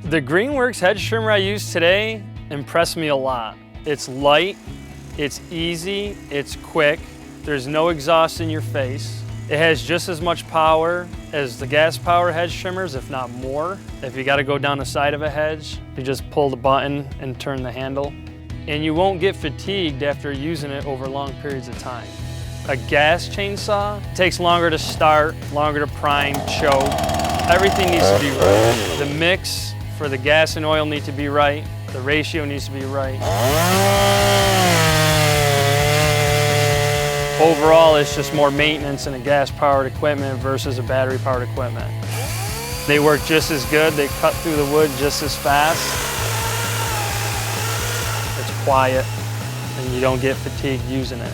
The Greenworks hedge trimmer I use today impressed me a lot. It's light, it's easy, it's quick, there's no exhaust in your face. It has just as much power as the gas power hedge trimmers, if not more. If you gotta go down the side of a hedge, you just pull the button and turn the handle. And you won't get fatigued after using it over long periods of time. A gas chainsaw takes longer to start, longer to prime, choke. Everything needs to be right. The mix for the gas and oil need to be right. The ratio needs to be right. Overall, it's just more maintenance in a gas-powered equipment versus a battery-powered equipment. They work just as good, they cut through the wood just as fast. It's quiet, and you don't get fatigued using it.